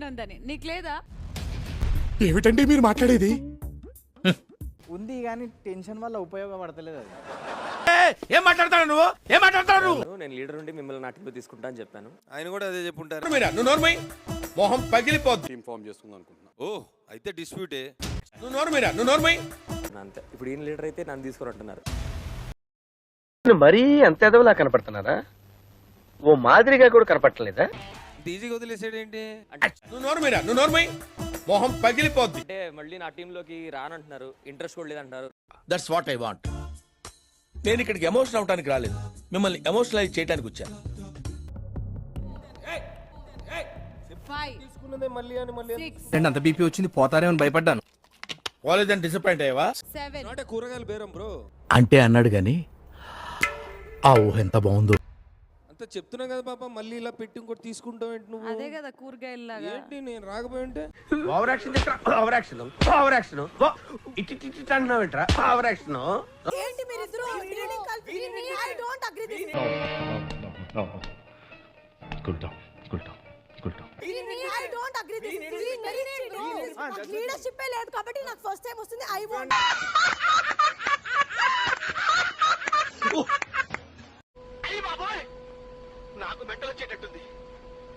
ఉందని. నీకు లేదా? ఏమిటండి మీరు మాట్లాడేది? ఉంది కానీ టెన్షన్ వల్ల ఉపయోగపడతలేదు అది. ఏం మాట్లాడతాడు నువ్వు? ఏం మాట్లాడతాడు నువ్వు? నేను లీడర్ ఉండి మిమ్మల్ని నా టీంలో తీసుకుంటా అని చెప్పాను. ఆయన కూడా అదే చెప్పుంటారు. నువ్వు నోర్మై మొహం పగిలిపోద్ది. టీమ్ ఫామ్ చేసుకుందాం అనుకుంటున్నా. ఓ అయితే డిస్ప్యూటే. నువ్వు నోర్మై అంతే. ఇప్పుడు ఈయన లీడర్ అయితే నన్ను తీసుకురంటున్నారు. మరీ అంత ఎదవలా కనపడుతున్నారా? ఓ మాదిరిగా కూడా కనపడలేదా? ఈజీగా వదిలేసాడేంటి? నువ్వు నోర్మై మొహం పగిలిపోద్ది. అంటే మళ్ళీ నా టీంలోకి రానంటున్నారు, ఇంట్రెస్ట్ కూడా లేదంటున్నారు. That's what I want. నేను ఇక్కడికి ఎమోషన్ అవడానికి రాలేదు, మిమ్మల్ని ఎమోషనలైజ్ చేయడానికి వచ్చాను. 5 6 అంత బీపీ వచ్చింది పోతారేమని భయపడ్డాను. కాలేజ్ డిసప్పాయింట్ అయ్యావా? 7 అంటే కూరగాయలు బేరం బ్రో. అంటే అన్నాడు గాని ఆ ఊహ ఎంత బాగుందో. అంత చెప్తున్నా కదా పాప, మళ్ళీ ఇలా పెట్టి ఇంకోటి తీసుకుంటావు ఏంటి నువ్వు? అదే కదా కూరగాయల్లాగా. ఏంటి నేను రాకపోయి ఉంటే? Over action over action over action it అంటున్నావేంట్రా? Over action. ఏంటి మీరిద్దరూ ఫీలింగ్ కలిపి I don't agree this. I don't agree this. నాకు లీడర్‌షిప్ లేదు కాబట్టి నాకు ఫస్ట్ టైం వస్తుంది. I want. అయ్య బాబోయ్, నాకు మెంటల్ వచ్చేటట్టుంది.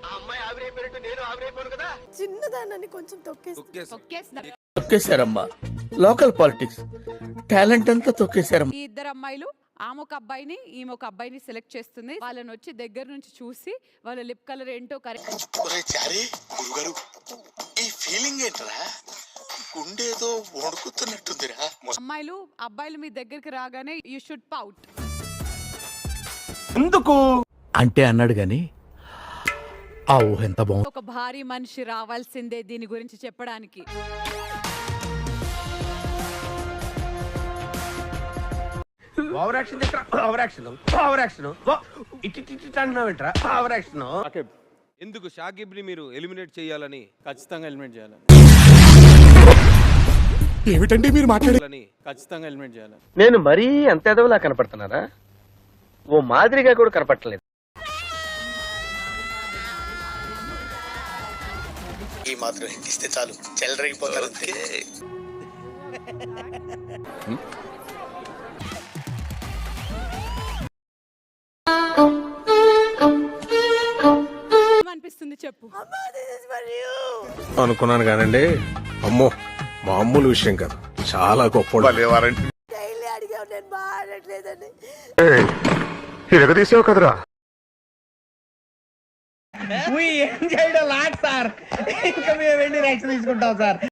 ఆ అమ్మాయి ఆవిరైపోయినట్టు నేను ఆవిరైపోను కదా. చిన్నదాన్ని కొంచెం తొక్కేశారమ్మా. లోకల్ పాలిటిక్స్ టాలెంట్ అంతా తొక్కేశారమ్మా. ఈ ఇద్దరు అమ్మాయిలు ఆమె ఒక అబ్బాయిని ఈమె ఒక అబ్బాయిని సెలెక్ట్ చేస్తుంది. వాళ్ళని వచ్చి దగ్గర నుంచి చూసి వాళ్ళ లిప్ కలర్ ఏంటో కరెక్ట్. గురుగారు ఈ ఫీలింగ్ ఏంట్రా? గుండేదో వణుకుతున్నట్టుందిరా. అమ్మాయిలు అబ్బాయిలు మీ దగ్గరికి రాగానే యూ షుడ్ పౌట్. ఎందుకు అంటే అన్నాడు గాని ఆ ఊహ ఎంత బాగుంది. ఒక భారీ మనిషి రావాల్సిందే దీని గురించి చెప్పడానికి. Over action over action over action it అంటున్నావేంట్రా? Over action. ఎందుకు షాకిబ్ ని మీరు ఎలిమినేట్ చేయాలని? ఖచ్చితంగా ఎలిమినేట్ చేయాలి. ఏమిటండి మీరు మాట్లాడేది? ఖచ్చితంగా ఎలిమినేట్ చేయాలి. నేను మరీ అంత ఎదవలా కనపడుతున్నారా? ఓ మాదిరిగా కూడా కనపడలేదు. ఈ మాత్రం ఇస్తే చాలు చెల్లరగిపోతారు. అనిపిస్తుంది చెప్పు. అనుకున్నాను కానండి, అమ్మో మామూలు విషయం కాదు, చాలా గొప్ప. డైలీ అడిగావు నేను బాడట్లేదని. తీసావు కదరా. ఏం చేయడం లాట్ సార్, ఇంకా మేము వెళ్ళి రియాక్షన్ తీసుకుంటాం సార్.